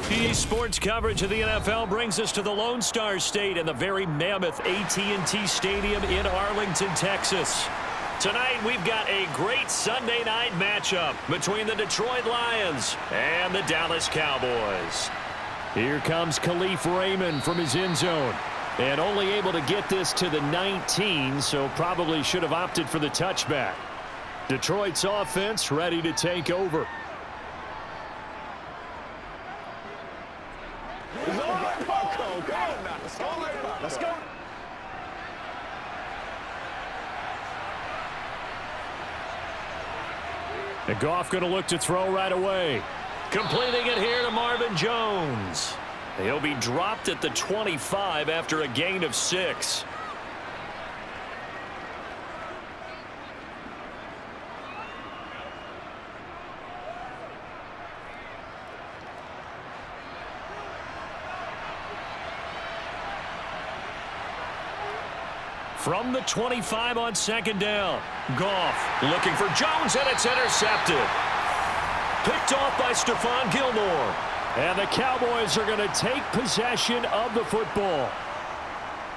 The sports coverage of the NFL brings us to the Lone Star State and the very mammoth AT&T Stadium in Arlington, Texas. Tonight, we've got a great Sunday night matchup between the Detroit Lions and the Dallas Cowboys. Here comes Khalif Raymond from his end zone. And only able to get this to the 19, so probably should have opted for the touchback. Detroit's offense ready to take over. Let's go. And Goff going to look to throw right away. Completing it here to Marvin Jones. He'll be dropped at the 25 after a gain of 6. From the 25 on second down. Goff looking for Jones, and it's intercepted. Picked off by Stephon Gilmore. And the Cowboys are going to take possession of the football.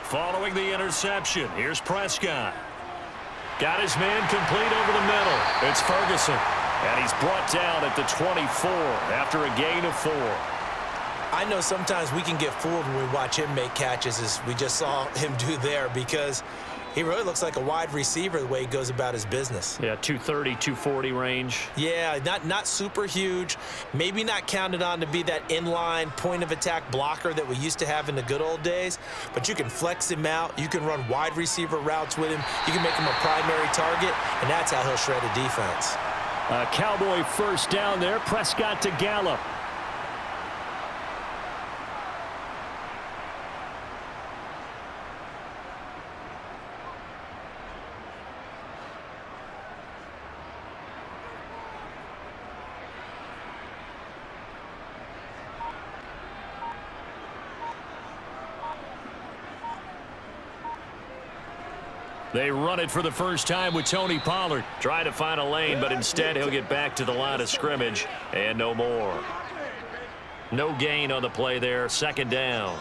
Following the interception, here's Prescott. Got his man complete over the middle. It's Ferguson. And he's brought down at the 24 after a gain of 4. I know sometimes we can get fooled when we watch him make catches, as we just saw him do there, because he really looks like a wide receiver the way he goes about his business. Yeah, 230, 240 range. Yeah, not super huge. Maybe not counted on to be that inline point-of-attack blocker that we used to have in the good old days, but you can flex him out. You can run wide receiver routes with him. You can make him a primary target, and that's how he'll shred a defense. A Cowboy first down there. Prescott to Gallup. They run it for the first time with Tony Pollard. Trying to find a lane, but instead he'll get back to the line of scrimmage and no more. No gain on the play there. Second down.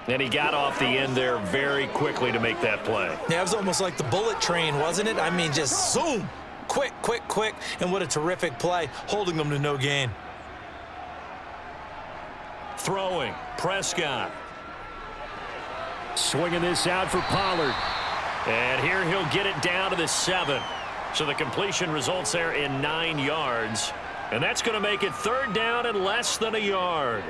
And he got off the end there very quickly to make that play. Yeah, it was almost like the bullet train, wasn't it? I mean, just zoom. Quick, quick, quick. And what a terrific play, holding them to no gain. Throwing. Prescott. Swinging this out for Pollard. And here he'll get it down to the 7. So the completion results there in 9 yards. And that's going to make it third down and less than a yard.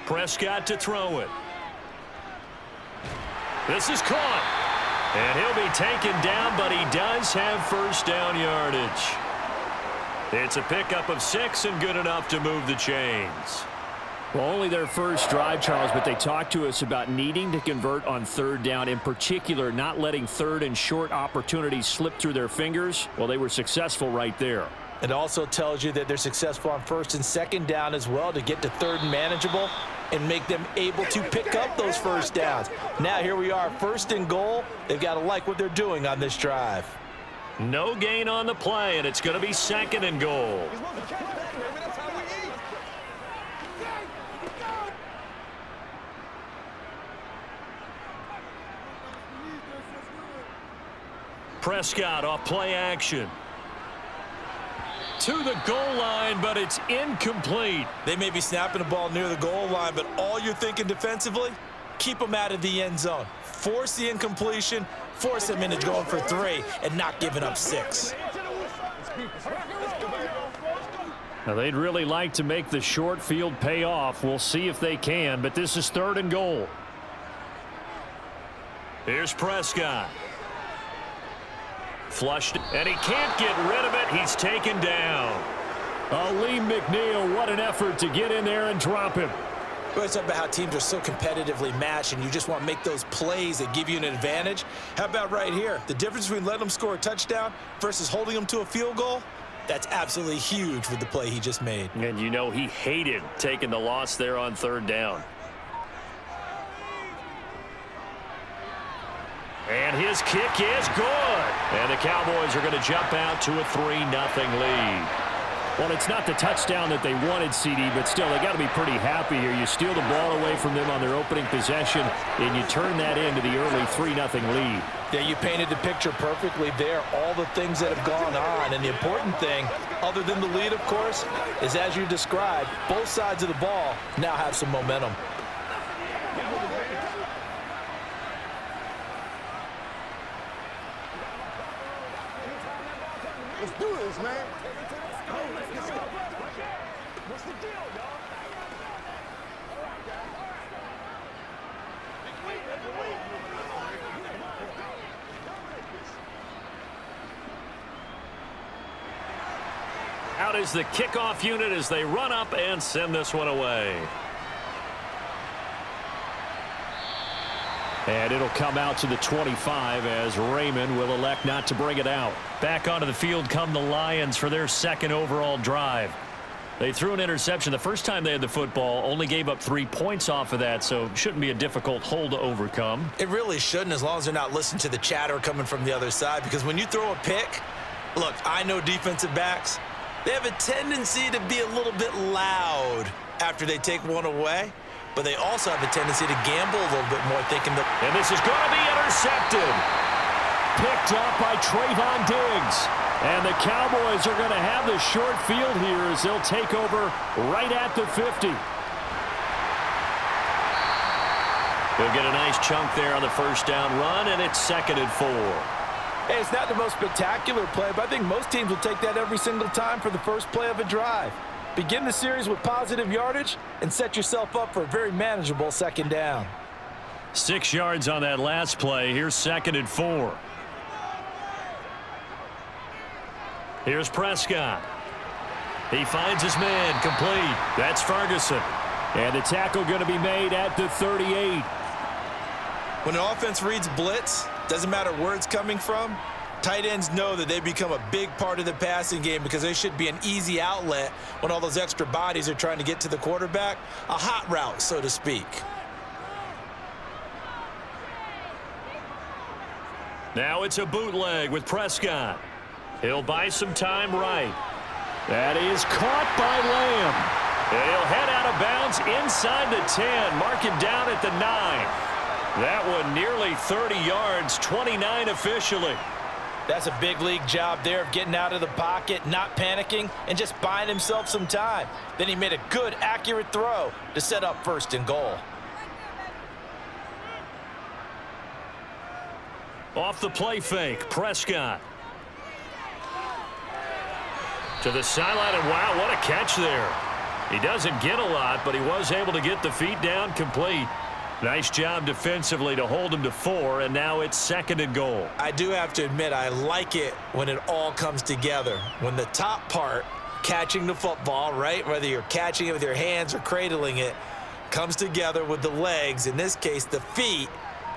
Prescott to throw it. This is caught. And he'll be taken down, but he does have first down yardage. It's a pickup of 6 and good enough to move the chains. Well, only their first drive, Charles, but they talked to us about needing to convert on third down, in particular not letting third and short opportunities slip through their fingers. Well, they were successful right there. It also tells you that they're successful on first and second down as well, to get to third and manageable and make them able to pick up those first downs. Now here we are, first and goal. They've got to like what they're doing on this drive. No gain on the play, and it's going to be second and goal. Prescott off play action. To the goal line, but it's incomplete. They may be snapping the ball near the goal line, but all you're thinking defensively, keep them out of the end zone. Force the incompletion, force them into going for 3, and not giving up 6. Now, they'd really like to make the short field pay off. We'll see if they can, but this is third and goal. Here's Prescott. Flushed, and he can't get rid of it. He's taken down. Lee McNeil, what an effort to get in there and drop him. We always talk about how teams are so competitively matched, and you just want to make those plays that give you an advantage. How about right here? The difference between letting them score a touchdown versus holding them to a field goal, that's absolutely huge with the play he just made. And you know he hated taking the loss there on third down. And his kick is good. And the Cowboys are going to jump out to a 3-0 lead. Well, it's not the touchdown that they wanted, CD, but still, they got to be pretty happy here. You steal the ball away from them on their opening possession, and you turn that into the early 3-0 lead. Yeah, you painted the picture perfectly there, all the things that have gone on. And the important thing, other than the lead, of course, is as you described, both sides of the ball now have some momentum. Let's do this, man. What's the deal, y'all? Out is the kickoff unit as they run up and send this one away. And it'll come out to the 25 as Raymond will elect not to bring it out. Back onto the field come the Lions for their second overall drive. They threw an interception the first time they had the football, only gave up 3 points off of that, so shouldn't be a difficult hole to overcome. It really shouldn't, as long as they're not listening to the chatter coming from the other side, because when you throw a pick, look, I know defensive backs, they have a tendency to be a little bit loud after they take one away, but they also have a tendency to gamble a little bit more, thinking that... And this is going to be intercepted. Picked up by Trayvon Diggs. And the Cowboys are going to have the short field here as they'll take over right at the 50. They'll get a nice chunk there on the first down run, and it's 2nd and 4. Hey, it's not the most spectacular play, but I think most teams will take that every single time for the first play of a drive. Begin the series with positive yardage and set yourself up for a very manageable second down. 6 yards on that last play. Here's 2nd and 4. Here's Prescott. He finds his man complete. That's Ferguson. And the tackle going to be made at the 38. When an offense reads blitz, doesn't matter where it's coming from, tight ends know that they become a big part of the passing game because they should be an easy outlet when all those extra bodies are trying to get to the quarterback. A hot route, so to speak. Now it's a bootleg with Prescott. He'll buy some time right. That is caught by Lamb. And he'll head out of bounds inside the 10. Mark him down at the 9. That one nearly 30 yards, 29 officially. That's a big league job there of getting out of the pocket, not panicking, and just buying himself some time. Then he made a good, accurate throw to set up 1st and goal. Off the play fake, Prescott. To the sideline, and wow, what a catch there. He doesn't get a lot, but he was able to get the feet down complete. Nice job defensively to hold him to 4, and now it's 2nd and goal. I do have to admit, I like it when it all comes together. When the top part, catching the football, right, whether you're catching it with your hands or cradling it, comes together with the legs, in this case the feet,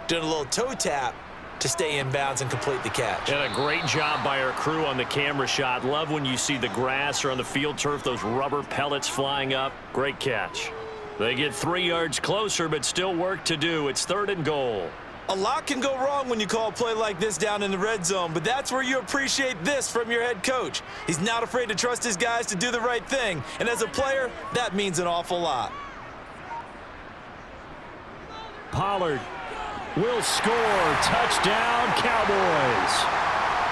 doing a little toe tap to stay in bounds and complete the catch. And a great job by our crew on the camera shot. Love when you see the grass or on the field turf, those rubber pellets flying up. Great catch. They get 3 yards closer, but still work to do. It's 3rd and goal. A lot can go wrong when you call a play like this down in the red zone, but that's where you appreciate this from your head coach. He's not afraid to trust his guys to do the right thing, and as a player, that means an awful lot. Pollard will score. Touchdown, Cowboys.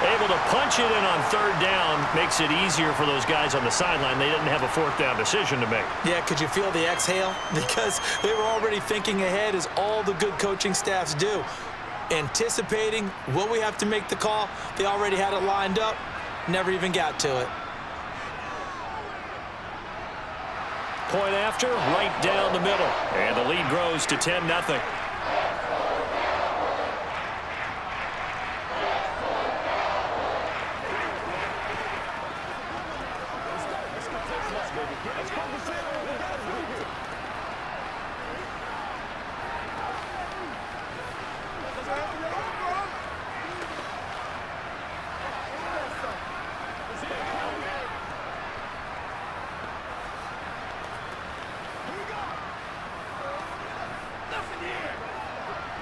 Able to punch it in on 3rd down makes it easier for those guys on the sideline. They didn't have a 4th down decision to make. Yeah, could you feel the exhale? Because they were already thinking ahead, as all the good coaching staffs do. Anticipating, will we have to make the call? They already had it lined up, never even got to it. Point after, right down the middle. And the lead grows to 10-0.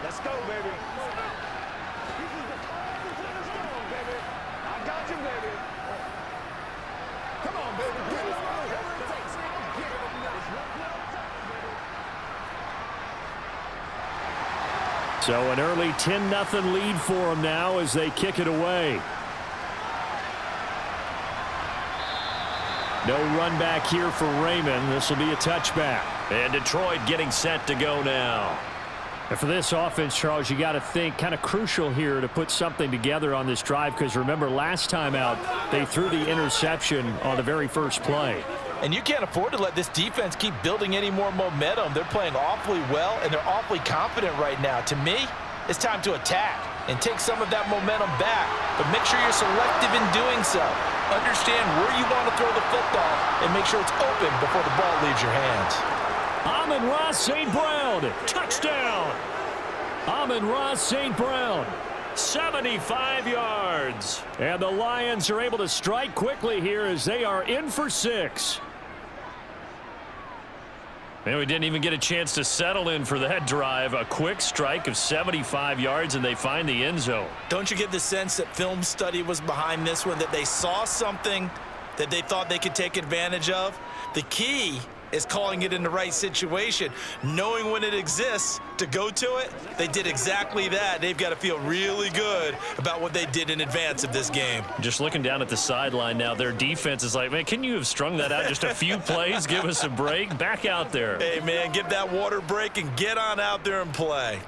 Let's go, baby. baby. I got you, baby. Come on, baby. Get it. Whatever it takes. Get it. So an early 10-0 lead for them now as they kick it away. No run back here for Raymond. This will be a touchback. And Detroit getting set to go now. And for this offense, Charles, you got to think kind of crucial here to put something together on this drive, because remember last time out they threw the interception on the very first play. And you can't afford to let this defense keep building any more momentum. They're playing awfully well, and they're awfully confident right now. To me, it's time to attack and take some of that momentum back. But make sure you're selective in doing so. Understand where you want to throw the football and make sure it's open before the ball leaves your hands. Amon-Ra St. Brown, touchdown. Amon-Ra St. Brown. 75 yards. And the Lions are able to strike quickly here as they are in for 6. And we didn't even get a chance to settle in for that drive. A quick strike of 75 yards, and they find the end zone. Don't you get the sense that film study was behind this one, that they saw something that they thought they could take advantage of? The key is calling it in the right situation, knowing when it exists to go to it. They did exactly that. They've got to feel really good about what they did in advance of this game. Just looking down at the sideline now, their defense is like, man, can you have strung that out just a few plays? Give us a break. Back out there. Hey, man, give that water break and get on out there and play.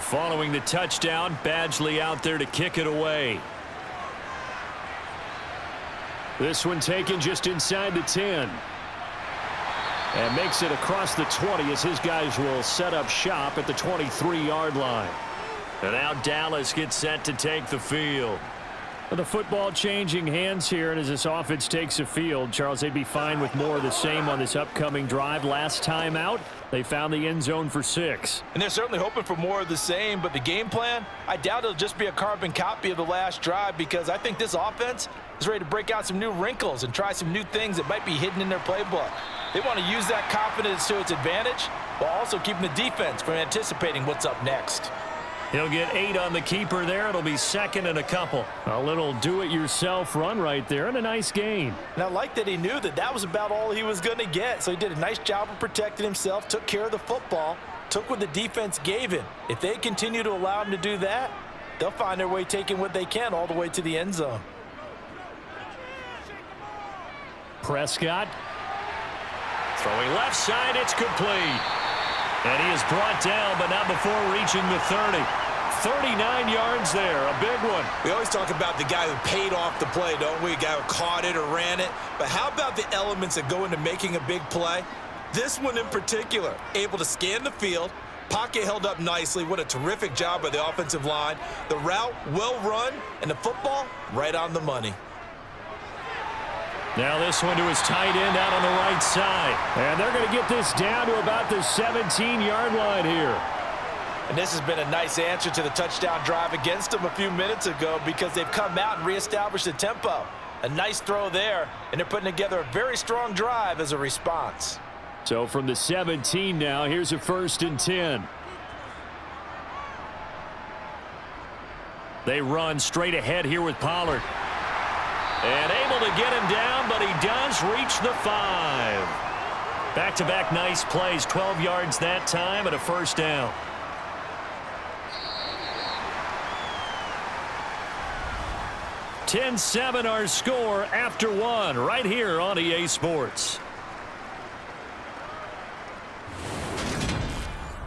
Following the touchdown, Badgley out there to kick it away. This one taken just inside the 10. And makes it across the 20 as his guys will set up shop at the 23-yard line. And now Dallas gets set to take the field. The football changing hands here, and as this offense takes the field, Charles, they'd be fine with more of the same on this upcoming drive. Last time out, they found the end zone for 6. And they're certainly hoping for more of the same, but the game plan, I doubt it'll just be a carbon copy of the last drive, because I think this offense is ready to break out some new wrinkles and try some new things that might be hidden in their playbook. They want to use that confidence to its advantage while also keeping the defense from anticipating what's up next. He'll get 8 on the keeper there. It'll be second and a couple. A little do-it-yourself run right there and a nice gain. And I like that he knew that that was about all he was going to get. So he did a nice job of protecting himself, took care of the football, took what the defense gave him. If they continue to allow him to do that, they'll find their way taking what they can all the way to the end zone. Prescott. Throwing left side, it's complete. And he is brought down, but not before reaching the 30. 39 yards there, a big one. We always talk about the guy who paid off the play, don't we? A guy who caught it or ran it. But how about the elements that go into making a big play? This one in particular, able to scan the field, pocket held up nicely. What a terrific job by the offensive line. The route, well run, and the football, right on the money. Now this one to his tight end out on the right side. And they're going to get this down to about the 17-yard line here. And this has been a nice answer to the touchdown drive against them a few minutes ago, because they've come out and reestablished the tempo. A nice throw there, and they're putting together a very strong drive as a response. So from the 17 now, here's a 1st and 10. They run straight ahead here with Pollard. And able to get him down, but he does reach the 5. Back-to-back nice plays, 12 yards that time and a 1st down. (10-7) our score after 1 right here on EA Sports.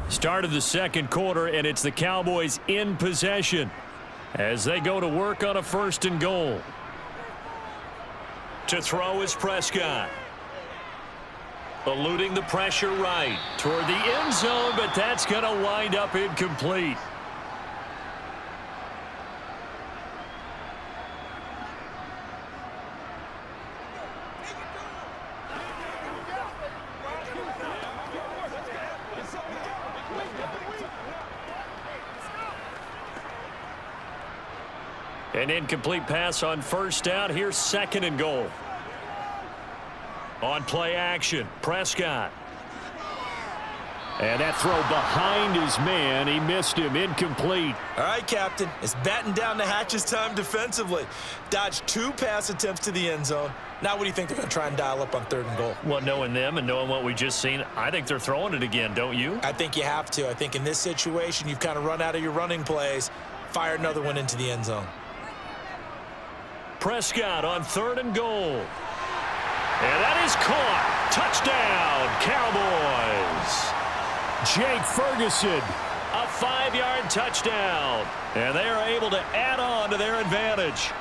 Start of the second quarter, and it's the Cowboys in possession as they go to work on a 1st and goal. To throw is Prescott. Eluding the pressure right toward the end zone, but that's going to wind up incomplete. An incomplete pass on first down. Here's 2nd and goal. On play action, Prescott. And that throw behind his man. He missed him. Incomplete. All right, Captain. It's batten down the hatches time defensively. Dodged 2 pass attempts to the end zone. Now what do you think they're going to try and dial up on 3rd and goal? Well, knowing them and knowing what we just seen, I think they're throwing it again, don't you? I think you have to. I think in this situation, you've kind of run out of your running plays. Fire another one into the end zone. Prescott on 3rd and goal. And that is caught. Touchdown, Cowboys. Jake Ferguson. A 5-yard touchdown. And they are able to add on to their advantage.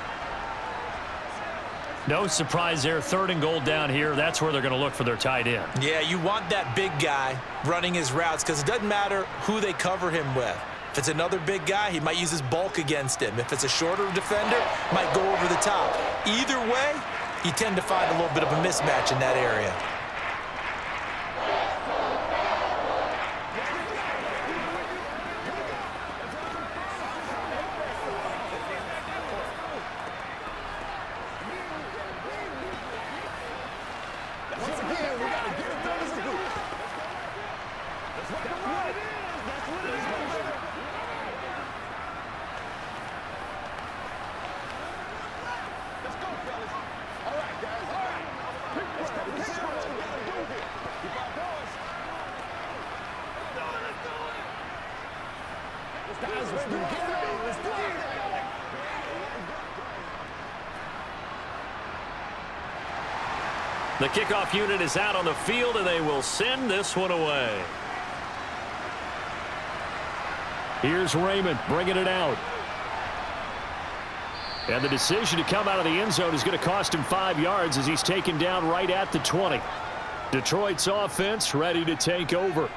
No surprise there. 3rd and goal down here. That's where they're going to look for their tight end. Yeah, you want that big guy running his routes because it doesn't matter who they cover him with. If it's another big guy, he might use his bulk against him. If it's a shorter defender, might go over the top. Either way, you tend to find a little bit of a mismatch in that area. The kickoff unit is out on the field, and they will send this one away. Here's Raymond bringing it out. And the decision to come out of the end zone is going to cost him 5 yards as he's taken down right at the 20. Detroit's offense ready to take over.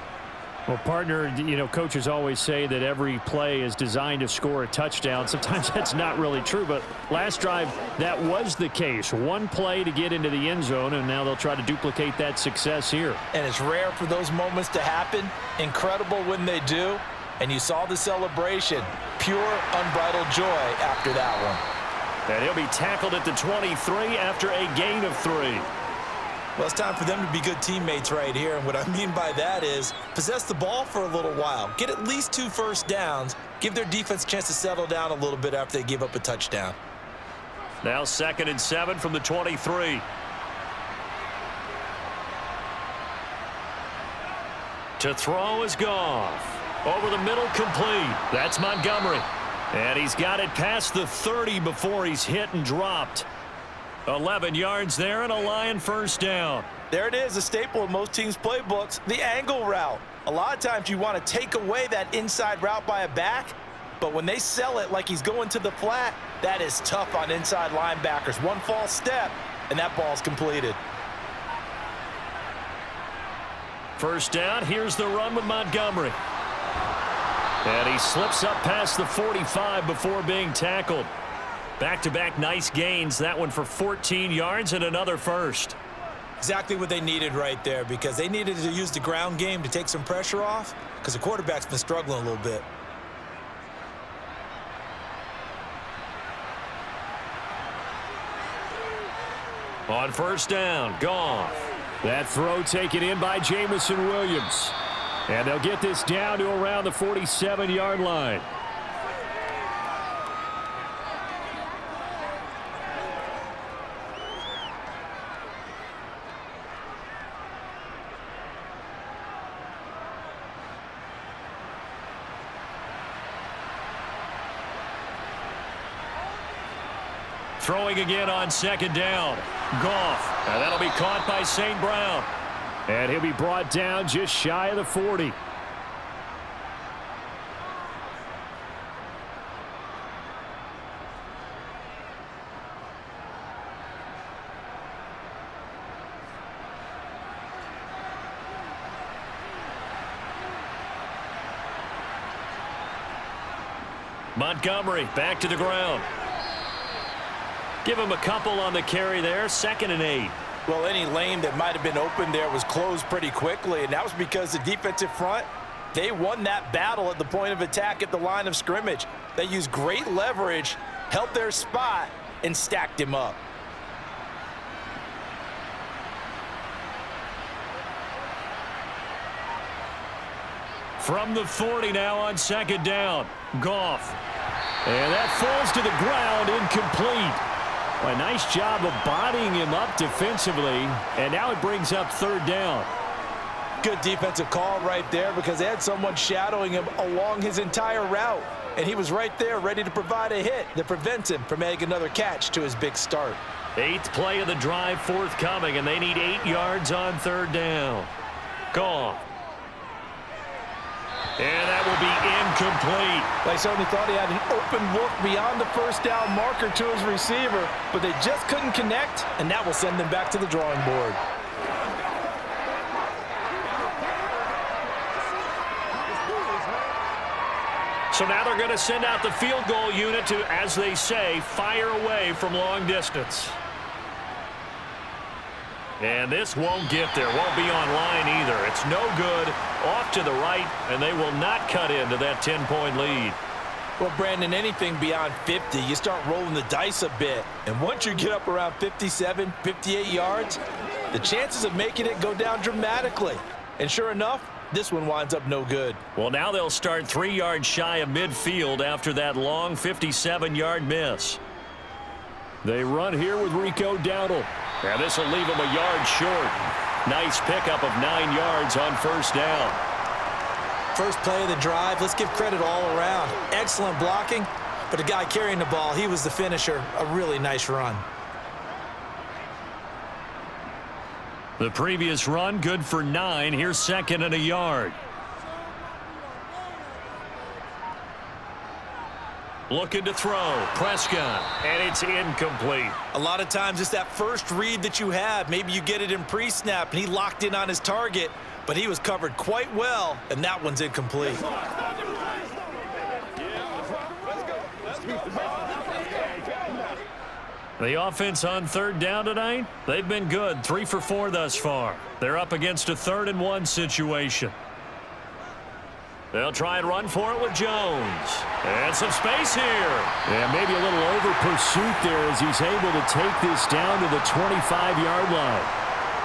Well, partner, you know, coaches always say that every play is designed to score a touchdown. Sometimes that's not really true, but last drive, that was the case. One play to get into the end zone, and now they'll try to duplicate that success here. And it's rare for those moments to happen. Incredible when they do. And you saw the celebration. Pure, unbridled joy after that one. And he'll be tackled at the 23 after a gain of 3. Well, it's time for them to be good teammates right here. And what I mean by that is possess the ball for a little while. Get at least 2 first downs. Give their defense a chance to settle down a little bit after they give up a touchdown. Now 2nd and 7 from the 23. To throw is Goff. Over the middle, complete. That's Montgomery. And he's got it past the 30 before he's hit and dropped. 11 yards there and a Lion first down. There it is, a staple of most teams' playbooks, the angle route. A lot of times you want to take away that inside route by a back, but when they sell it like he's going to the flat, that is tough on inside linebackers. One false step, and that ball's completed. First down, here's the run with Montgomery. And he slips up past the 45 before being tackled. Back-to-back nice gains. That one for 14 yards and another first. Exactly what they needed right there because they needed to use the ground game to take some pressure off because the quarterback's been struggling a little bit. On first down, Goff. That throw taken in by Jamison Williams. And they'll get this down to around the 47-yard line. Throwing again on 2nd down. Goff. And that'll be caught by St. Brown. And he'll be brought down just shy of the 40. Montgomery back to the ground. Give him a couple on the carry there. 2nd and 8. Well, any lane that might have been open there was closed pretty quickly, and that was because the defensive front, they won that battle at the point of attack at the line of scrimmage. They used great leverage held their spot, and stacked him up. From the 40 now on second down. Goff. And that falls to the ground, incomplete. A nice job of bodying him up defensively, and now it brings up third down. Good defensive call right there because they had someone shadowing him along his entire route. And he was right there ready to provide a hit that prevents him from making another catch to his big start. 8th play of the drive forthcoming, and they need 8 yards on third down. Goff. And that will be incomplete. They certainly thought he had an open look beyond the first down marker to his receiver, but they just couldn't connect, and that will send them back to the drawing board. So now they're going to send out the field goal unit to, as they say, fire away from long distance. And this won't get there, won't be on line either. It's no good, off to the right, and they will not cut into that 10-point lead. Well, Brandon, anything beyond 50, you start rolling the dice a bit. And once you get up around 57, 58 yards, the chances of making it go down dramatically. And sure enough, this one winds up no good. Well, now they'll start 3 yards shy of midfield after that long 57-yard miss. They run here with Rico Dowdle. And this will leave him a yard short. Nice pickup of 9 yards on first down. First play of the drive, let's give credit all around. Excellent blocking, but the guy carrying the ball, he was the finisher. A really nice run. The previous run, good for 9. Here's second and a yard. Looking to throw. Prescott. And it's incomplete. A lot of times it's that first read that you have. Maybe you get it in pre-snap, and he locked in on his target, but he was covered quite well, and that one's incomplete. The offense on third down tonight, they've been good. 3 for 4 thus far. They're up against a 3rd and 1 situation. They'll try and run for it with Jones. And some space here. And maybe a little over pursuit there as he's able to take this down to the 25-yard line.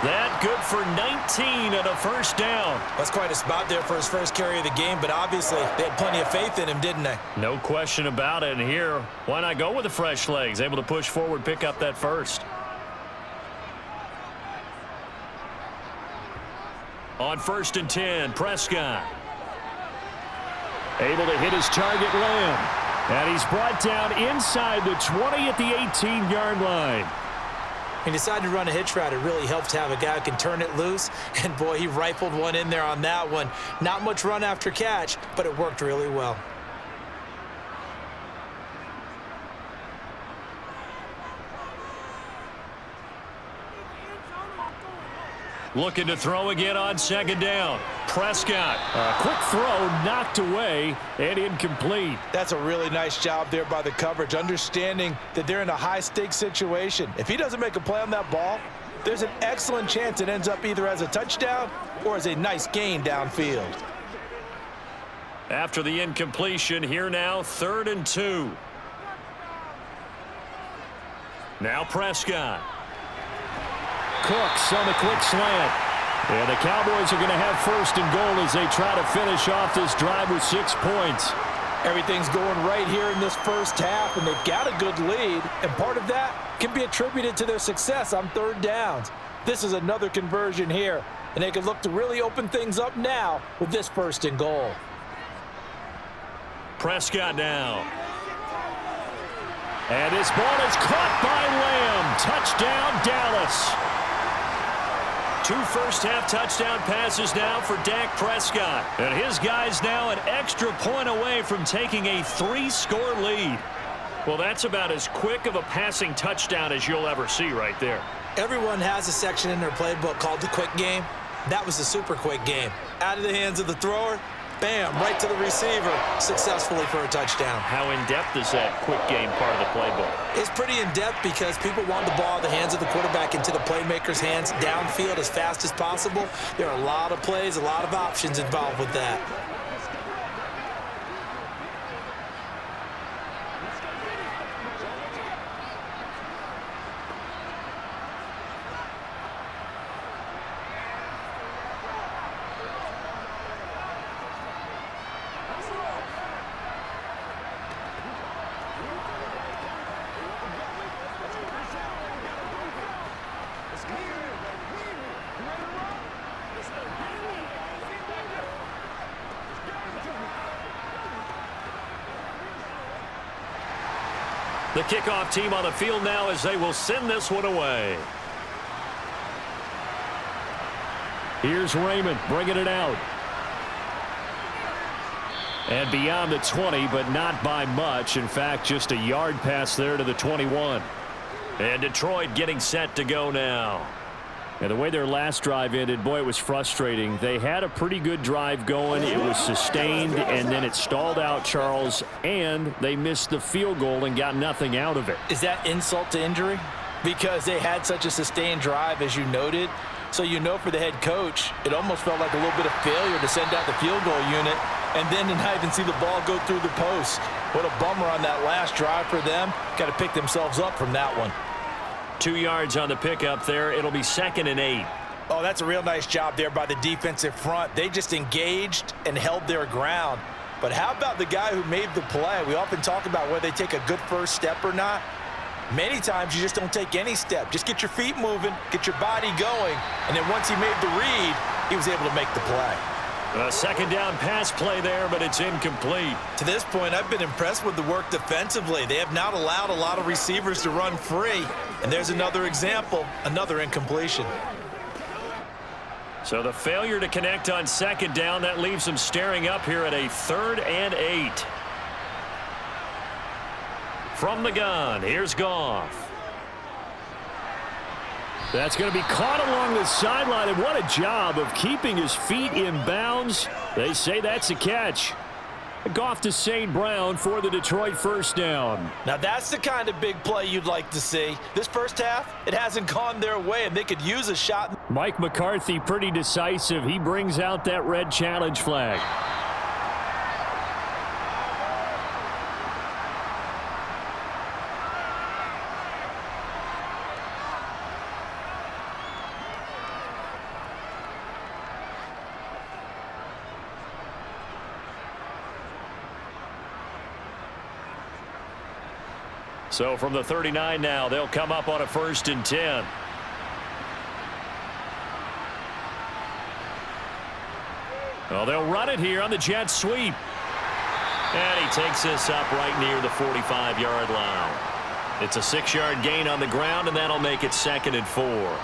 That good for 19 and a first down. That's quite a spot there for his first carry of the game, but obviously they had plenty of faith in him, didn't they? No question about it. And here, why not go with the fresh legs? Able to push forward, pick up that first. On 1st and 10, Prescott. Able to hit his target, Lamb. And he's brought down inside the 20 at the 18-yard line. He decided to run a hitch route. It really helps to have a guy who can turn it loose. And, boy, he rifled one in there on that one. Not much run after catch, but it worked really well. Looking to throw again on second down. Prescott. A quick throw knocked away and incomplete. That's a really nice job there by the coverage, understanding that they're in a high-stakes situation. If he doesn't make a play on that ball, there's an excellent chance it ends up either as a touchdown or as a nice gain downfield. After the incompletion, here now, 3rd and 2. Now Prescott. Cooks on the quick slant. And the Cowboys are going to have 1st and goal as they try to finish off this drive with 6 points. Everything's going right here in this first half, and they've got a good lead, and part of that can be attributed to their success on 3rd downs. This is another conversion here, and they can look to really open things up now with this 1st and goal. Prescott now. And this ball is caught by Lamb. Touchdown, Dallas. 2 first-half touchdown passes now for Dak Prescott. And his guys now an extra point away from taking a 3-score lead. Well, that's about as quick of a passing touchdown as you'll ever see right there. Everyone has a section in their playbook called the quick game. That was the super quick game. Out of the hands of the thrower, bam, right to the receiver, successfully for a touchdown. How in-depth is that quick game part of the playbook? It's pretty in-depth because people want the ball in the hands of the quarterback into the playmaker's hands downfield as fast as possible. There are a lot of plays, a lot of options involved with that. The kickoff team on the field now as they will send this one away. Here's Raymond bringing it out. And beyond the 20, but not by much. In fact, just a yard pass there to the 21. And Detroit getting set to go now. And the way their last drive ended, boy, it was frustrating. They had a pretty good drive going. It was sustained, and then it stalled out, Charles, and they missed the field goal and got nothing out of it. Is that insult to injury? Because they had such a sustained drive, as you noted. So you know for the head coach, it almost felt like a little bit of failure to send out the field goal unit and then to not even see the ball go through the post. What a bummer on that last drive for them. Got to pick themselves up from that one. 2 yards on the pickup there. It'll be 2nd and 8. Oh, that's a real nice job there by the defensive front. They just engaged and held their ground. But how about the guy who made the play? We often talk about whether they take a good first step or not. Many times you just don't take any step. Just get your feet moving, get your body going, and then once he made the read, he was able to make the play. A 2nd down pass play there, but it's incomplete. To this point, I've been impressed with the work defensively. They have not allowed a lot of receivers to run free. And there's another example, another incompletion. So the failure to connect on 2nd down, that leaves them staring up here at a 3rd and 8. From the gun, here's Goff. That's going to be caught along the sideline, and what a job of keeping his feet in bounds. They say that's a catch. Goff to St. Brown for the Detroit first down. Now that's the kind of big play you'd like to see. This first half, it hasn't gone their way, and they could use a shot. Mike McCarthy pretty decisive. He brings out that red challenge flag. So from the 39 now, they'll come up on a 1st and 10. Well, they'll run it here on the jet sweep. And he takes this up right near the 45-yard line. It's a 6-yard gain on the ground, and that'll make it 2nd and 4.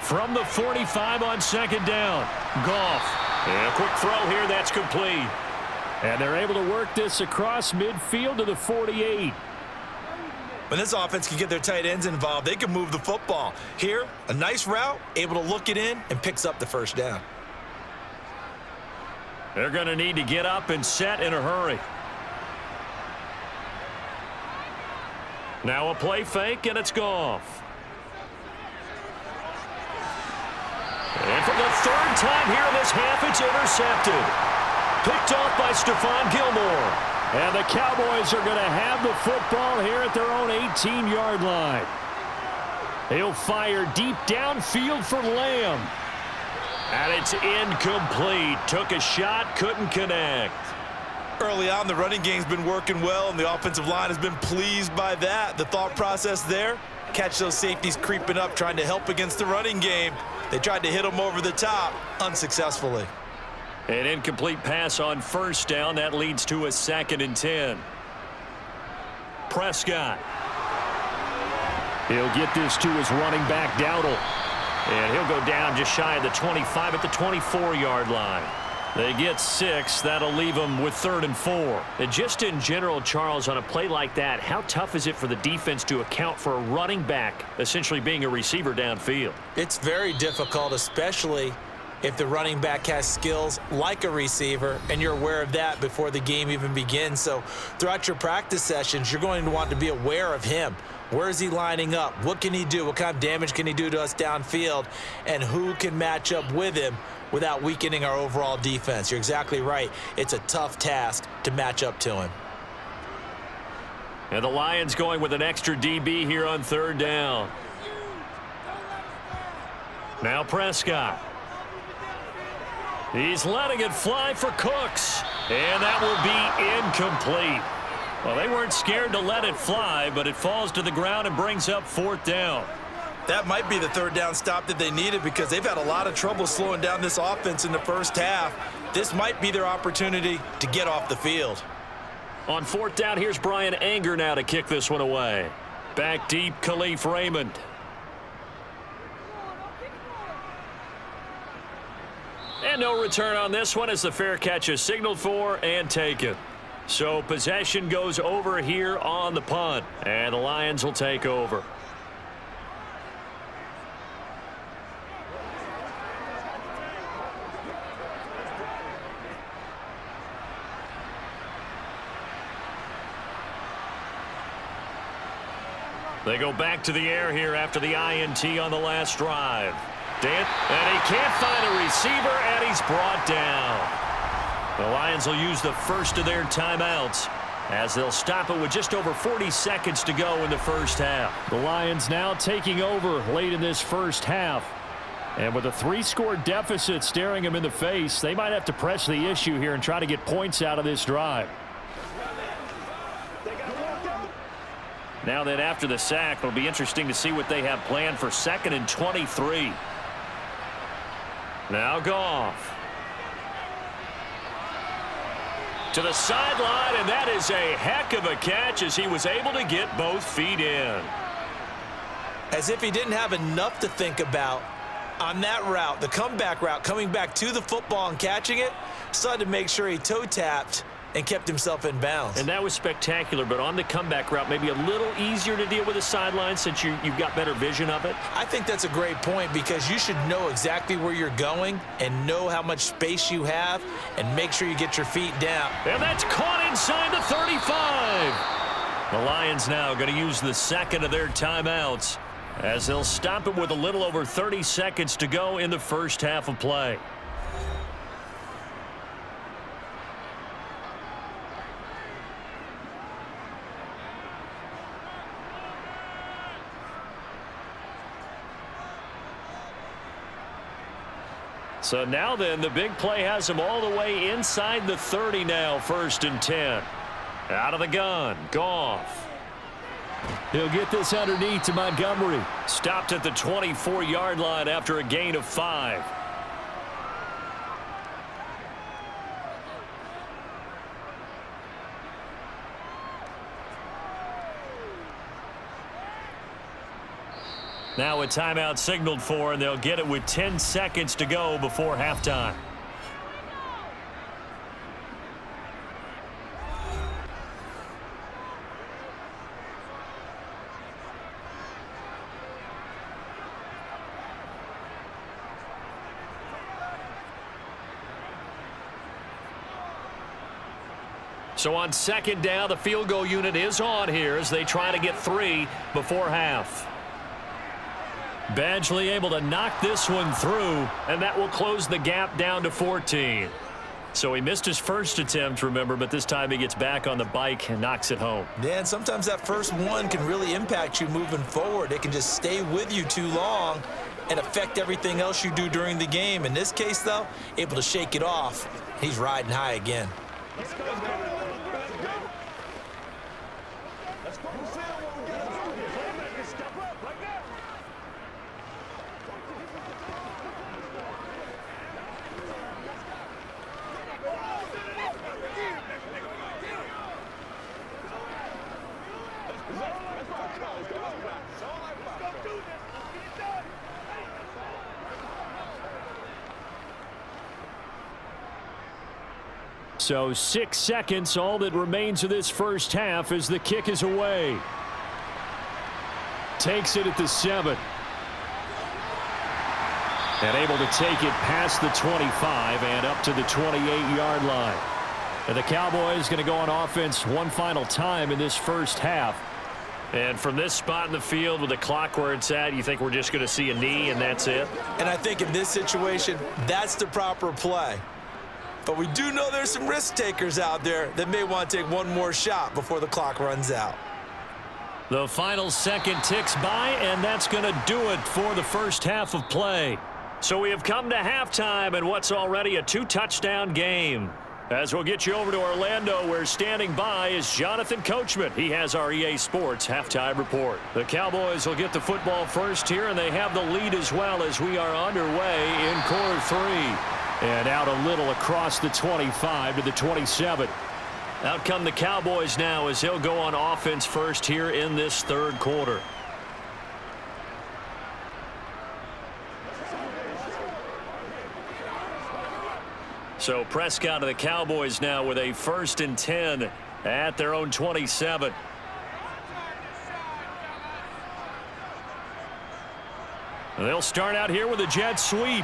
From the 45 on 2nd down, Goff. And a quick throw here, that's complete. And they're able to work this across midfield to the 48. When this offense can get their tight ends involved, they can move the football. Here, a nice route, able to look it in, and picks up the first down. They're going to need to get up and set in a hurry. Now a play fake, and it's Goff. And for the 3rd time here in this half, it's intercepted. Picked off by Stephon Gilmore. And the Cowboys are going to have the football here at their own 18-yard line. He'll fire deep downfield for Lamb. And it's incomplete. Took a shot, couldn't connect. Early on, the running game's been working well, and the offensive line has been pleased by that. The thought process there, catch those safeties creeping up, trying to help against the running game. They tried to hit them over the top, unsuccessfully. An incomplete pass on 1st down. That leads to a 2nd and 10. Prescott. He'll get this to his running back, Dowdle. And he'll go down just shy of the 25 at the 24-yard line. They get 6. That'll leave them with 3rd and 4. And just in general, Charles, on a play like that, how tough is it for the defense to account for a running back essentially being a receiver downfield? It's very difficult, especially if the running back has skills like a receiver, and you're aware of that before the game even begins. So throughout your practice sessions, you're going to want to be aware of him. Where is he lining up? What can he do? What kind of damage can he do to us downfield? And who can match up with him without weakening our overall defense? You're exactly right. It's a tough task to match up to him. And the Lions going with an extra DB here on third down. Now Prescott. He's letting it fly for Cooks. And that will be incomplete. Well, they weren't scared to let it fly, but it falls to the ground and brings up fourth down. That might be the third down stop that they needed because they've had a lot of trouble slowing down this offense in the first half. This might be their opportunity to get off the field. On fourth down, here's Brian Anger now to kick this one away. Back deep, Khalif Raymond. And no return on this one as the fair catch is signaled for and taken. So possession goes over here on the punt, and the Lions will take over. They go back to the air here after the INT on the last drive. And he can't find a receiver, and he's brought down. The Lions will use the first of their timeouts as they'll stop it with just over 40 seconds to go in the first half. The Lions now taking over late in this first half. And with a 3-score deficit staring them in the face, they might have to press the issue here and try to get points out of this drive. Now then, after the sack, it'll be interesting to see what they have planned for 2nd and 23. Now Goff. To the sideline, and that is a heck of a catch as he was able to get both feet in. As if he didn't have enough to think about on that route, the comeback route, coming back to the football and catching it, decided to make sure he toe-tapped and kept himself in bounds. And that was spectacular, but on the comeback route, maybe a little easier to deal with the sideline since you've got better vision of it. I think that's a great point because you should know exactly where you're going and know how much space you have and make sure you get your feet down. And that's caught inside the 35. The Lions now going to use the second of their timeouts as they'll stop it with a little over 30 seconds to go in the first half of play. So now then, the big play has him all the way inside the 30 now, 1st and 10. Out of the gun, Goff. He'll get this underneath to Montgomery. Stopped at the 24-yard line after a gain of 5. Now a timeout signaled for, and they'll get it with 10 seconds to go before halftime. So on 2nd down, the field goal unit is on here as they try to get 3 before half. Badgley able to knock this one through, and that will close the gap down to 14. So he missed his first attempt, remember, but this time he gets back on the bike and knocks it home. Yeah, and sometimes that first one can really impact you moving forward. It can just stay with you too long and affect everything else you do during the game. In this case, though, able to shake it off. He's riding high again. Let's go. Step up like that. So 6 seconds, all that remains of this first half as the kick is away. Takes it at the 7. And able to take it past the 25 and up to the 28-yard line. And the Cowboys going to go on offense one final time in this first half. And from this spot in the field with the clock where it's at, you think we're just going to see a knee and that's it? And I think in this situation, that's the proper play. But we do know there's some risk takers out there that may want to take one more shot before the clock runs out. The final second ticks by, and that's going to do it for the first half of play. So we have come to halftime in what's already a 2-touchdown game. As we'll get you over to Orlando, where standing by is Jonathan Coachman. He has our EA Sports halftime report. The Cowboys will get the football first here, and they have the lead as well as we are underway in quarter 3. And out a little across the 25 to the 27. Out come the Cowboys now as they'll go on offense first here in this third quarter. So Prescott of the Cowboys now with a 1st and 10 at their own 27. They'll start out here with a jet sweep.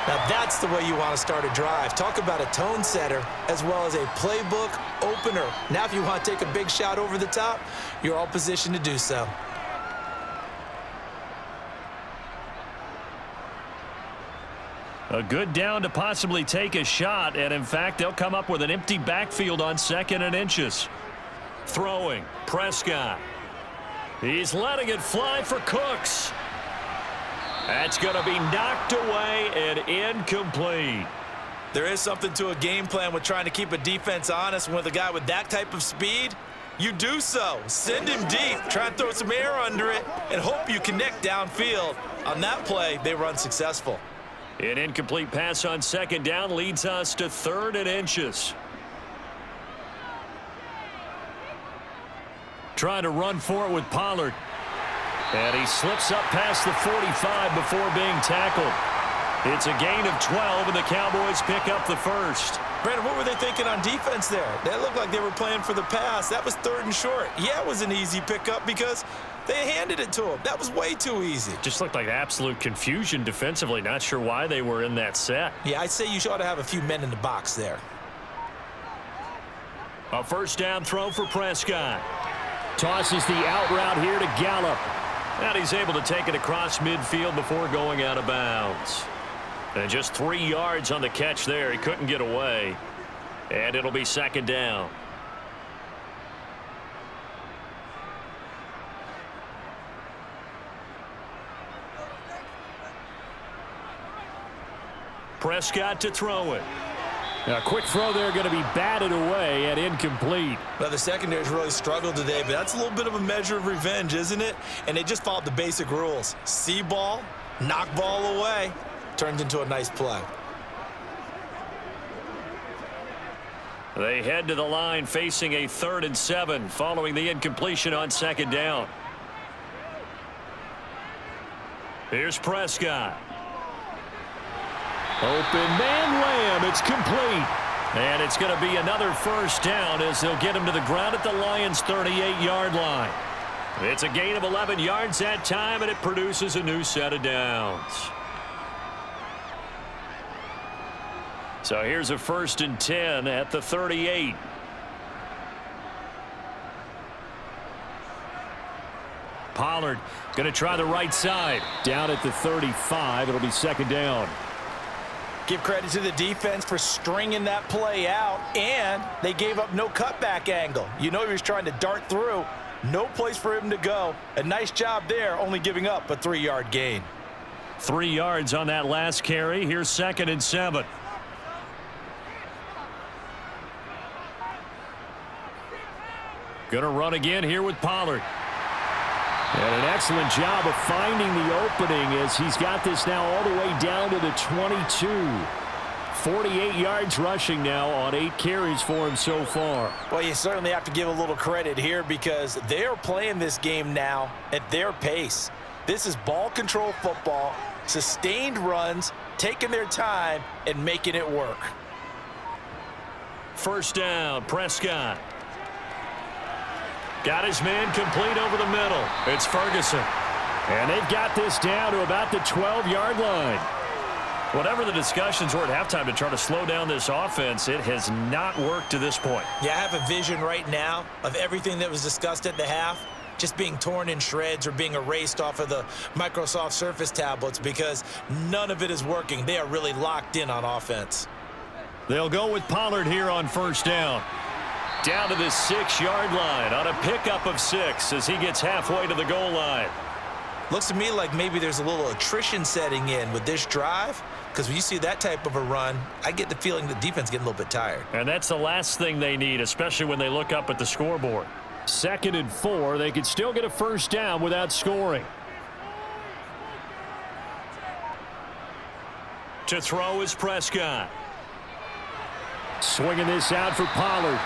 Now that's the way you want to start a drive. Talk about a tone setter as well as a playbook opener. Now if you want to take a big shot over the top, you're all positioned to do so. A good down to possibly take a shot, and in fact, they'll come up with an empty backfield on 2nd and inches. Throwing, Prescott. He's letting it fly for Cooks. That's going to be knocked away and incomplete. There is something to a game plan with trying to keep a defense honest. With a guy with that type of speed, you do so. Send him deep, try and throw some air under it, and hope you connect downfield. On that play, they run successful. An incomplete pass on 2nd down leads us to 3rd and inches. Trying to run for it with Pollard. And he slips up past the 45 before being tackled. It's a gain of 12, and the Cowboys pick up the first. Brandon, what were they thinking on defense there? That looked like they were playing for the pass. That was 3rd and short. Yeah, it was an easy pickup because they handed it to him. That was way too easy. Just looked like absolute confusion defensively. Not sure why they were in that set. Yeah, I'd say you ought to have a few men in the box there. A 1st down throw for Prescott. Tosses the out route here to Gallup. And he's able to take it across midfield before going out of bounds. And just 3 yards on the catch there. He couldn't get away. And it'll be 2nd down. Prescott to throw it. A quick throw there going to be batted away and incomplete. Well, the secondary's really struggled today, but that's a little bit of a measure of revenge, isn't it? And they just followed the basic rules. See ball, knock ball away. Turned into a nice play. They head to the line facing a 3rd and 7 following the incompletion on 2nd down. Here's Prescott. Open man Lamb. It's complete. And it's going to be another 1st down as they'll get him to the ground at the Lions' 38-yard line. It's a gain of 11 yards that time, and it produces a new set of downs. So here's a 1st and 10 at the 38. Pollard going to try the right side. Down at the 35. It'll be 2nd down. Give credit to the defense for stringing that play out, and they gave up no cutback angle. You know he was trying to dart through. No place for him to go. A nice job there, only giving up a 3-yard gain. 3 yards on that last carry. Here's 2nd and 7. Going to run again here with Pollard. And an excellent job of finding the opening as he's got this now all the way down to the 22. 48 yards rushing now on 8 carries for him so far. Well, you certainly have to give a little credit here because they're playing this game now at their pace. This is ball control football, sustained runs, taking their time and making it work. 1st down, Prescott. Got his man complete over the middle. It's Ferguson. And they've got this down to about the 12-yard line. Whatever the discussions were at halftime to try to slow down this offense, it has not worked to this point. Yeah, I have a vision right now of everything that was discussed at the half just being torn in shreds or being erased off of the Microsoft Surface tablets because none of it is working. They are really locked in on offense. They'll go with Pollard here on first down. Down to the 6-yard line on a pickup of 6 as he gets halfway to the goal line. Looks to me like maybe there's a little attrition setting in with this drive, because when you see that type of a run, I get the feeling the defense is getting a little bit tired. And that's the last thing they need, especially when they look up at the scoreboard. 2nd and 4. They could still get a first down without scoring. To throw is Prescott. Swinging this out for Pollard.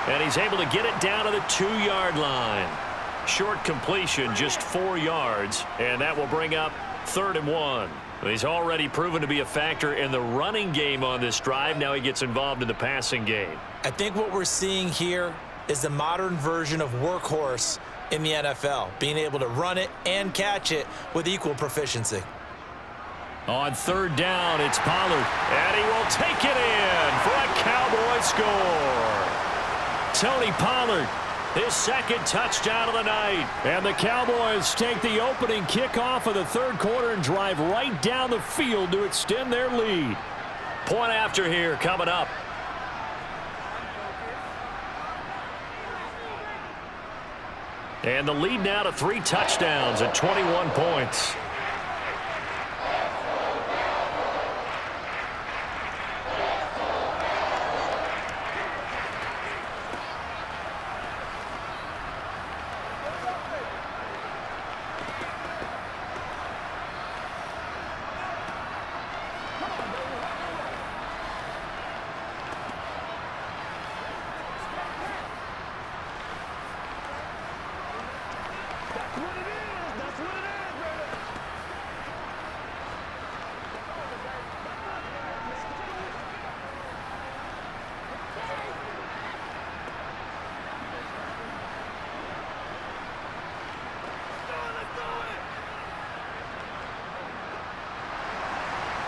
And he's able to get it down to the 2-yard line. Short completion, just 4 yards, and that will bring up 3rd and 1. He's already proven to be a factor in the running game on this drive. Now he gets involved in the passing game. I think what we're seeing here is the modern version of workhorse in the NFL, being able to run it and catch it with equal proficiency. On 3rd down, it's Pollard. And he will take it in for a Cowboy score. Tony Pollard, his 2nd touchdown of the night. And the Cowboys take the opening kickoff of the 3rd quarter and drive right down the field to extend their lead. Point after here coming up. And the lead now to 3 touchdowns at 21 points.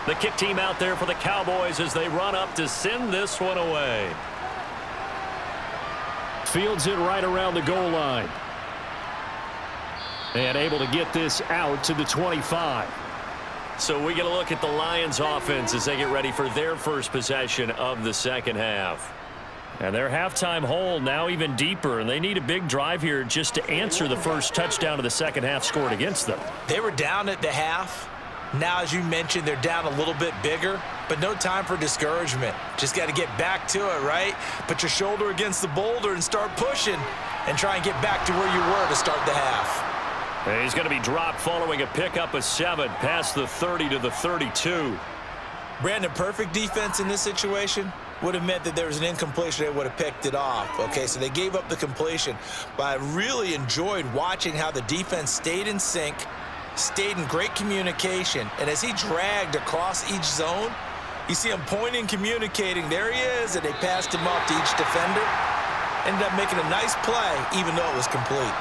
The kick team out there for the Cowboys as they run up to send this one away. Fields it right around the goal line. And able to get this out to the 25. So we get a look at the Lions offense as they get ready for their first possession of the second half. And their halftime hole now even deeper, and they need a big drive here just to answer the first touchdown of the second half scored against them. They were down at the half. Now, as you mentioned, they're down a little bit bigger, but no time for discouragement. Just got to get back to it, right? Put your shoulder against the boulder and start pushing and try and get back to where you were to start the half. And he's going to be dropped following a pickup of 7 past the 30 to the 32. Brandon, perfect defense in this situation would have meant that there was an incompletion. They would have picked it off. Okay, so they gave up the completion, but I really enjoyed watching how the defense stayed in sync, stayed in great communication, and as he dragged across each zone, you see him pointing, communicating. There he is, and they passed him off to each defender. Ended up making a nice play, even though it was complete.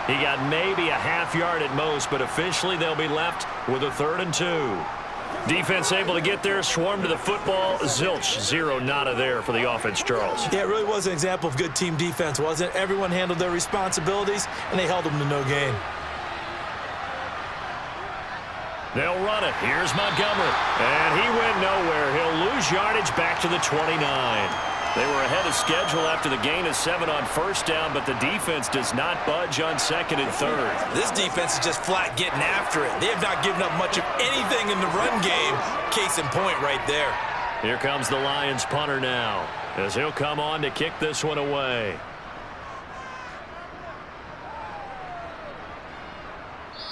He got maybe a half yard at most, but officially they'll be left with a 3rd and 2. Defense able to get there, swarm to the football. Zilch, 0 nada there for the offense, Charles. Yeah, it really was an example of good team defense, wasn't it? Everyone handled their responsibilities, and they held them to no gain. They'll run it. Here's Montgomery. And he went nowhere. He'll lose yardage back to the 29. They were ahead of schedule after the gain of 7 on first down, but the defense does not budge on 2nd and 3rd. This defense is just flat getting after it. They have not given up much of anything in the run game. Case in point right there. Here comes the Lions punter now, as he'll come on to kick this one away.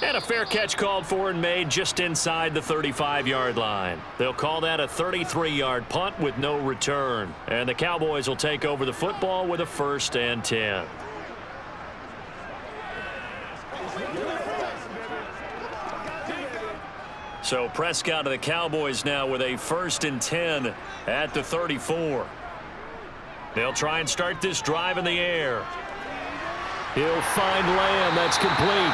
And a fair catch called for and made just inside the 35-yard line. They'll call that a 33-yard punt with no return. And the Cowboys will take over the football with a 1st and 10. So Prescott of the Cowboys now with a 1st and 10 at the 34. They'll try and start this drive in the air. He'll find Lamb. That's complete.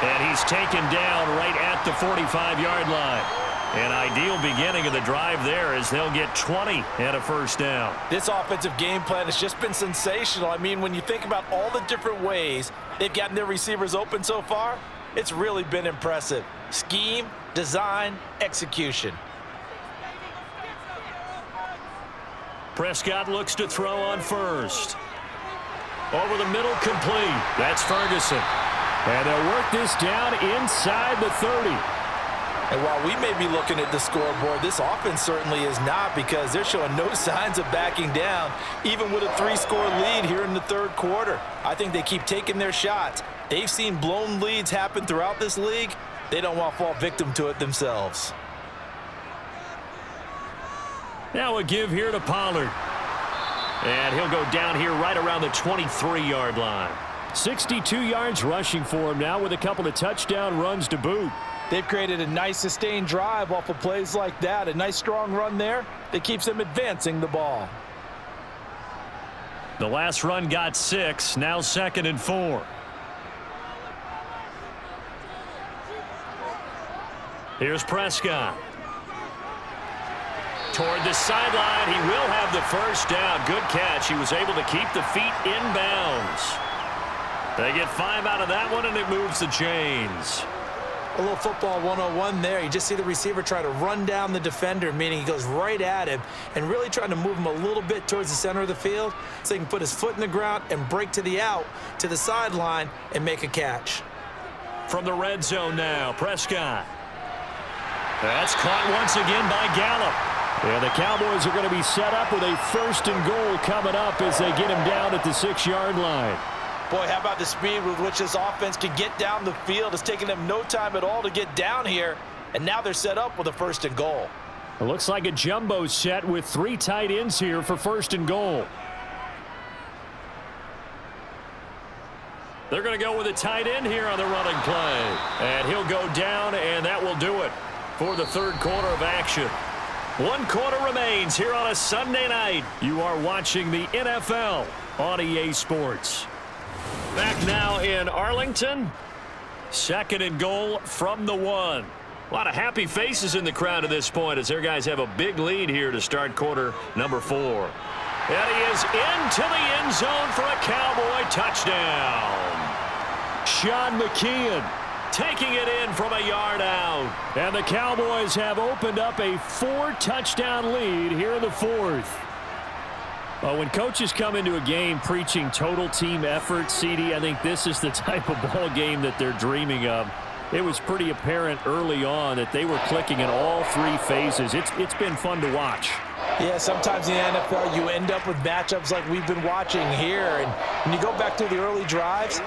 And he's taken down right at the 45-yard line. An ideal beginning of the drive there as they'll get 20 and a first down. This offensive game plan has just been sensational. I mean, when you think about all the different ways they've gotten their receivers open so far, it's really been impressive. Scheme, design, execution. Prescott looks to throw on first. Over the middle, complete. That's Ferguson. And they'll work this down inside the 30. And while we may be looking at the scoreboard, this offense certainly is not, because they're showing no signs of backing down, even with a 3-score lead here in the third quarter. I think they keep taking their shots. They've seen blown leads happen throughout this league. They don't want to fall victim to it themselves. Now a give here to Pollard. And he'll go down here right around the 23-yard line. 62 yards rushing for him now with a couple of touchdown runs to boot. They've created a nice sustained drive off of plays like that. A nice strong run there that keeps them advancing the ball. The last run got 6. Now 2nd and 4. Here's Prescott. Toward the sideline. He will have the first down. Good catch. He was able to keep the feet inbounds. They get 5 out of that one, and it moves the chains. A little football 101 there. You just see the receiver try to run down the defender, meaning he goes right at him and really trying to move him a little bit towards the center of the field so he can put his foot in the ground and break to the out, to the sideline, and make a catch. From the red zone now, Prescott. That's caught once again by Gallup. Yeah, the Cowboys are going to be set up with a 1st and goal coming up as they get him down at the 6-yard line. Boy, how about the speed with which this offense can get down the field? It's taken them no time at all to get down here, and now they're set up with a 1st and goal. It looks like a jumbo set with 3 tight ends here for 1st and goal. They're going to go with a tight end here on the running play. And he'll go down, and that will do it for the third quarter of action. 1 quarter remains here on a Sunday night. You are watching the NFL on EA Sports. Back now in Arlington. 2nd and goal from the 1. A lot of happy faces in the crowd at this point as their guys have a big lead here to start quarter number 4. And he is into the end zone for a Cowboy touchdown. Sean McKeon taking it in from a yard out. And the Cowboys have opened up a 4-touchdown lead here in the 4th. When coaches come into a game preaching total team effort, CD, I think this is the type of ball game that they're dreaming of. It was pretty apparent early on that they were clicking in all 3 phases. It's been fun to watch. Yeah, sometimes in the NFL you end up with matchups like we've been watching here. And when you go back to the early drives,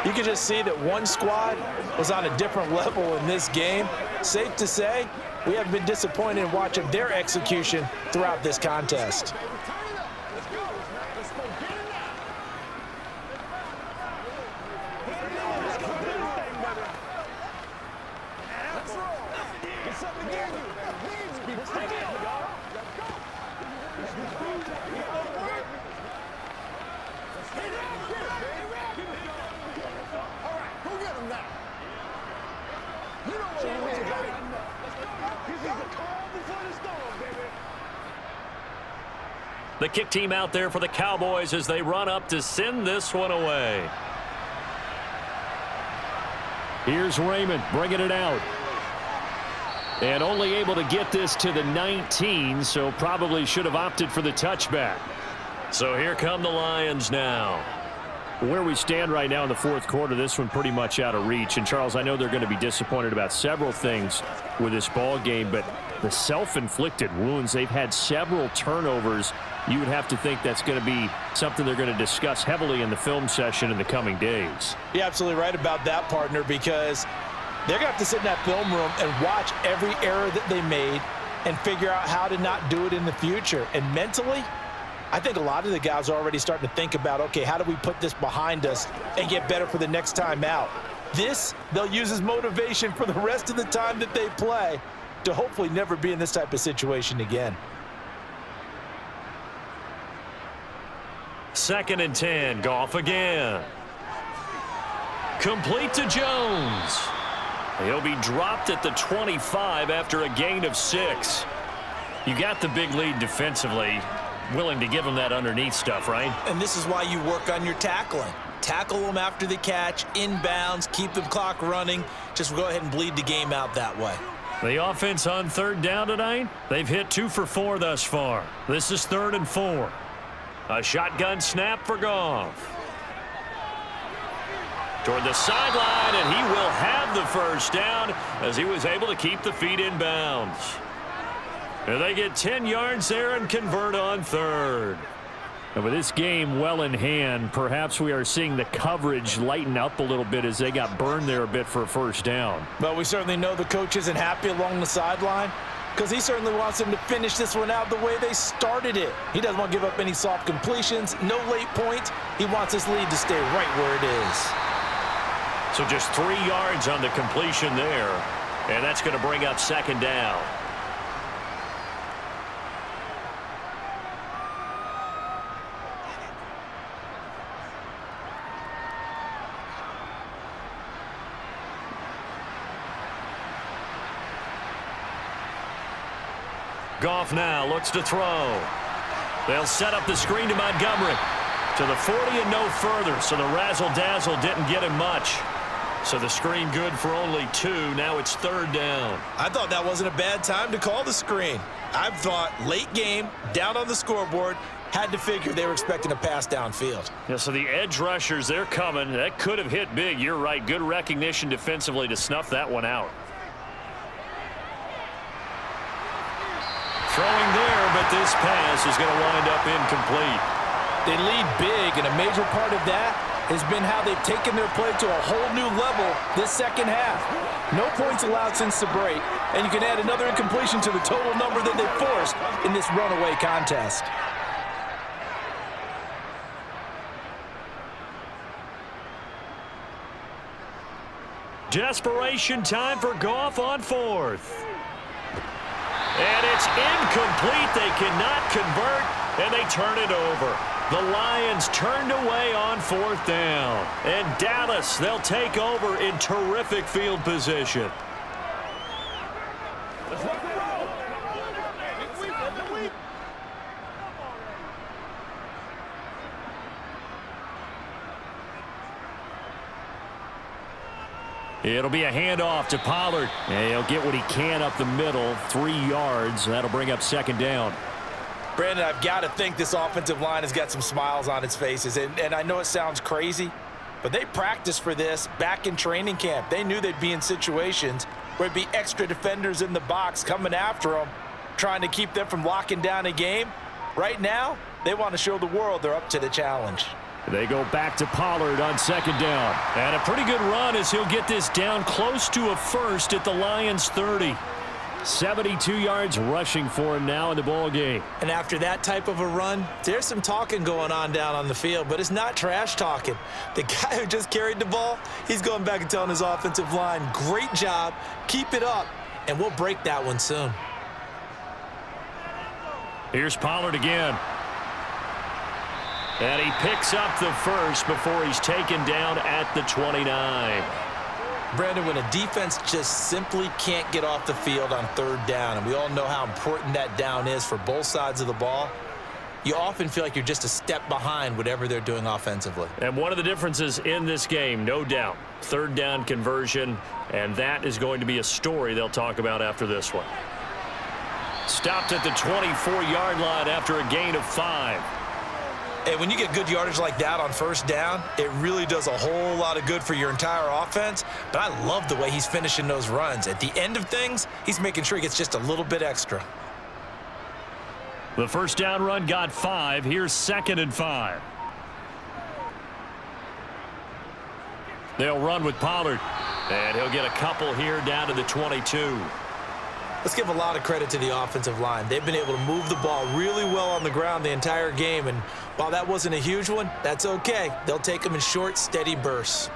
you can just see that one squad was on a different level in this game. Safe to say, we have been disappointed in watching their execution throughout this contest. The kick team out there for the Cowboys as they run up to send this one away. Here's Raymond bringing it out. And only able to get this to the 19, so probably should have opted for the touchback. So here come the Lions now. Where we stand right now in the 4th quarter, this one pretty much out of reach. And, Charles, I know they're going to be disappointed about several things with this ball game, but the self-inflicted wounds, they've had several turnovers. You would have to think that's going to be something they're going to discuss heavily in the film session in the coming days. You're absolutely right about that, partner, because they're going to have to sit in that film room and watch every error that they made and figure out how to not do it in the future. And mentally, I think a lot of the guys are already starting to think about, okay, how do we put this behind us and get better for the next time out? This, they'll use as motivation for the rest of the time that they play to hopefully never be in this type of situation again. 2nd and 10. Goff again. Complete to Jones. He'll be dropped at the 25 after a gain of 6. You got the big lead defensively. Willing to give him that underneath stuff, right? And this is why you work on your tackling. Tackle them after the catch, inbounds, keep the clock running. Just go ahead and bleed the game out that way. The offense on 3rd down tonight, they've hit 2 for 4 thus far. This is 3rd and 4. A shotgun snap for Goff. Toward the sideline, and he will have the first down as he was able to keep the feet in bounds. And they get 10 yards there and convert on 3rd. And with this game well in hand, perhaps we are seeing the coverage lighten up a little bit as they got burned there a bit for a first down. But we certainly know the coach isn't happy along the sideline because he certainly wants them to finish this one out the way they started it. He doesn't want to give up any soft completions, no late points. He wants his lead to stay right where it is. So just 3 yards on the completion there, and that's going to bring up 2nd down. Goff now looks to throw. They'll set up the screen to Montgomery. To the 40 and no further, so the razzle-dazzle didn't get him much. So the screen good for only 2. Now it's 3rd down. I thought that wasn't a bad time to call the screen. I thought late game, down on the scoreboard, had to figure they were expecting a pass downfield. Yeah, so the edge rushers, they're coming. That could have hit big. You're right. Good recognition defensively to snuff that one out. Throwing there, but this pass is going to wind up incomplete. They lead big, and a major part of that has been how they've taken their play to a whole new level this second half. No points allowed since the break, and you can add another incompletion to the total number that they forced in this runaway contest. Desperation time for Goff on 4th. And it's incomplete. They cannot convert, and they turn it over. The Lions turned away on 4th down. And Dallas, they'll take over in terrific field position. It'll be a handoff to Pollard. And he'll get what he can up the middle, 3 yards. That'll bring up 2nd down. Brandon, I've got to think this offensive line has got some smiles on its faces. And I know it sounds crazy, but they practiced for this back in training camp. They knew they'd be in situations where it'd be extra defenders in the box coming after them, trying to keep them from locking down a game. Right now, they want to show the world they're up to the challenge. They go back to Pollard on 2nd down. And a pretty good run as he'll get this down close to a first at the Lions' 30. 72 yards rushing for him now in the ball game. And after that type of a run, there's some talking going on down on the field, but it's not trash talking. The guy who just carried the ball, he's going back and telling his offensive line, great job, keep it up, and we'll break that one soon. Here's Pollard again. And he picks up the first before he's taken down at the 29. Brandon, when a defense just simply can't get off the field on 3rd down, and we all know how important that down is for both sides of the ball, you often feel like you're just a step behind whatever they're doing offensively. And one of the differences in this game, no doubt, 3rd down conversion, and that is going to be a story they'll talk about after this one. Stopped at the 24-yard line after a gain of 5. And when you get good yardage like that on 1st down, it really does a whole lot of good for your entire offense. But I love the way he's finishing those runs. At the end of things, he's making sure he gets just a little bit extra. The 1st down run got 5. Here's 2nd and 5. They'll run with Pollard. And he'll get a couple here down to the 22. Let's give a lot of credit to the offensive line. They've been able to move the ball really well on the ground the entire game. And while that wasn't a huge one, that's okay. They'll take them in short, steady bursts.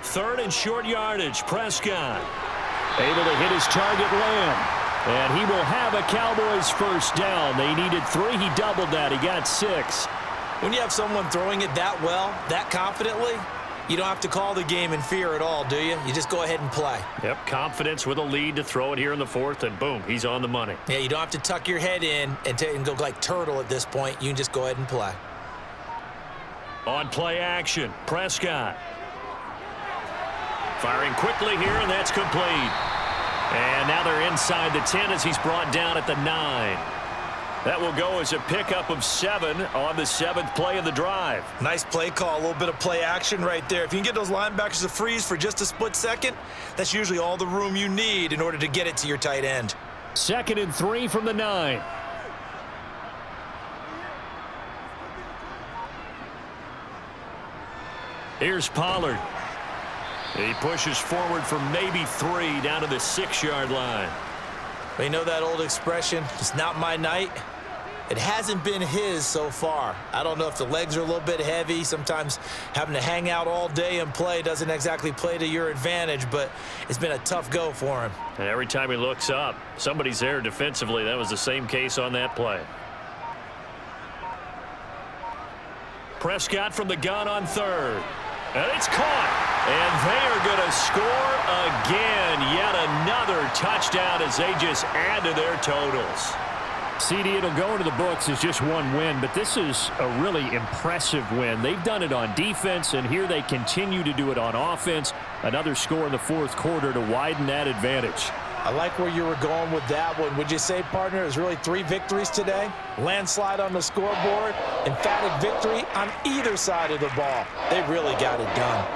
Third and short yardage. Prescott able to hit his target, Lamb. And he will have a Cowboys first down. They needed 3. He doubled that. He got 6. When you have someone throwing it that well, that confidently, you don't have to call the game in fear at all, do you? You just go ahead and play. Yep, confidence with a lead to throw it here in the 4th, and boom, he's on the money. Yeah, you don't have to tuck your head in and go like turtle at this point. You can just go ahead and play. On play action, Prescott. Firing quickly here, and that's complete. And now they're inside the 10 as he's brought down at the 9. That will go as a pickup of 7 on the 7th play of the drive. Nice play call, a little bit of play action right there. If you can get those linebackers to freeze for just a split second, that's usually all the room you need in order to get it to your tight end. 2nd and 3 from the 9. Here's Pollard. He pushes forward for maybe 3 down to the 6-yard line. Well, you know that old expression, it's not my night? It hasn't been his so far. I don't know if the legs are a little bit heavy. Sometimes having to hang out all day and play doesn't exactly play to your advantage, but it's been a tough go for him. And every time he looks up, somebody's there defensively. That was the same case on that play. Prescott from the gun on 3rd. And it's caught. And they are going to score again. Yet another touchdown as they just add to their totals. CD, it'll go into the books as just one win, but this is a really impressive win. They've done it on defense, and here they continue to do it on offense. Another score in the 4th quarter to widen that advantage. I like where you were going with that one. Would you say, partner, it was really 3 victories today? Landslide on the scoreboard, emphatic victory on either side of the ball. They really got it done.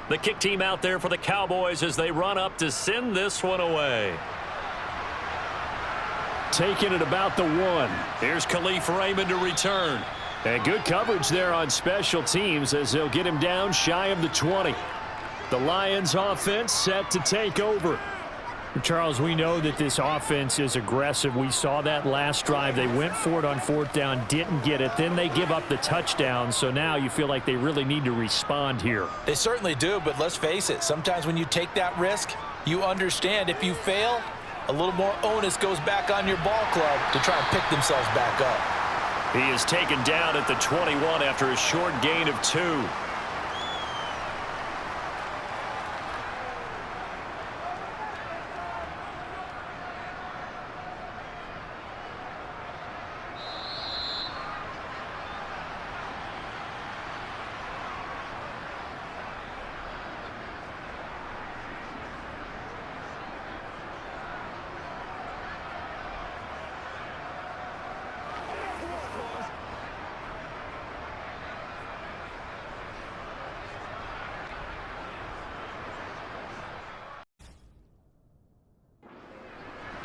The kick team out there for the Cowboys as they run up to send this one away. Taking it about the 1. Here's Khalif Raymond to return. And good coverage there on special teams as they'll get him down shy of the 20. The Lions offense set to take over. Charles, we know that this offense is aggressive. We saw that last drive. They went for it on 4th down, didn't get it. Then they give up the touchdown. So now you feel like they really need to respond here. They certainly do, but let's face it. Sometimes when you take that risk, you understand if you fail, a little more onus goes back on your ball club to try and pick themselves back up. He is taken down at the 21 after a short gain of 2.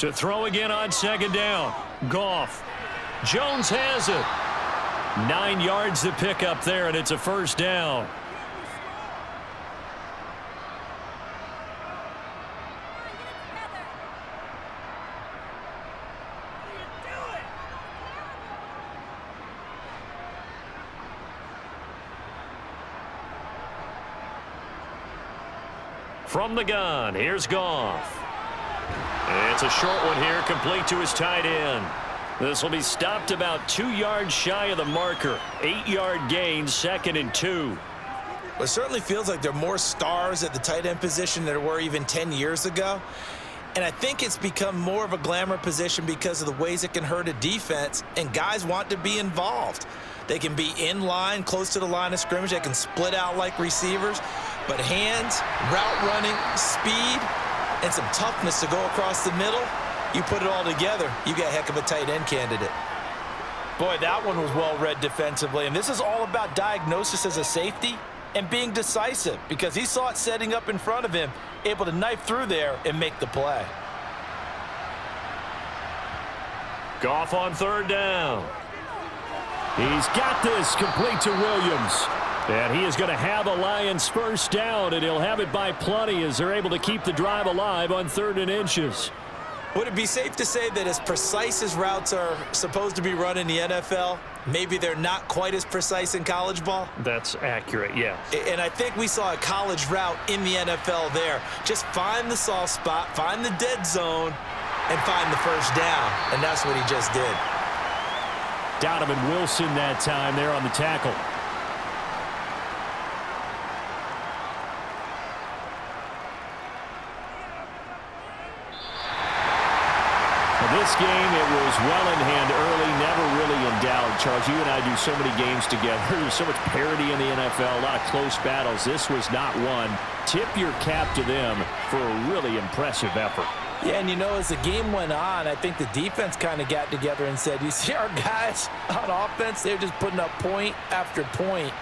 To throw again on 2nd down. Goff. Jones has it. 9 yards to pick up there, and it's a first down. From the gun, here's Goff. It's a short one here, complete to his tight end. This will be stopped about 2 yards shy of the marker. 8-yard gain, 2nd and 2. Well, it certainly feels like there are more stars at the tight end position than there were even 10 years ago. And I think it's become more of a glamour position because of the ways it can hurt a defense, and guys want to be involved. They can be in line, close to the line of scrimmage. They can split out like receivers. But hands, route running, speed, and some toughness to go across the middle, You put it all together, you got a heck of a tight end candidate. Boy, that one was well read defensively, and this is all about diagnosis as a safety and being decisive because he saw it setting up in front of him, able to knife through there and make the play. Goff on third down. He's got this complete to Williams. And he is going to have a Lions first down, and he'll have it by plenty as they're able to keep the drive alive on 3rd and inches. Would it be safe to say that as precise as routes are supposed to be run in the NFL, maybe they're not quite as precise in college ball? That's accurate, yeah. And I think we saw a college route in the NFL there. Just find the soft spot, find the dead zone, and find the first down. And that's what he just did. Donovan Wilson that time there on the tackle. This game, it was well in hand early, never really in doubt. Charles, you and I do so many games together. There's so much parity in the NFL, a lot of close battles. This was not one. Tip your cap to them for a really impressive effort. Yeah, and you know, as the game went on, I think the defense kind of got together and said, you see our guys on offense, they're just putting up point after point.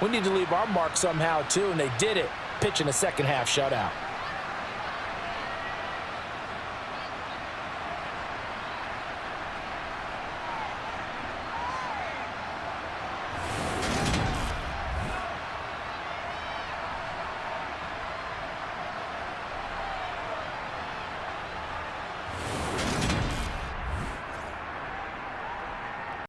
We need to leave our mark somehow, too, and they did it, pitching a second-half shutout.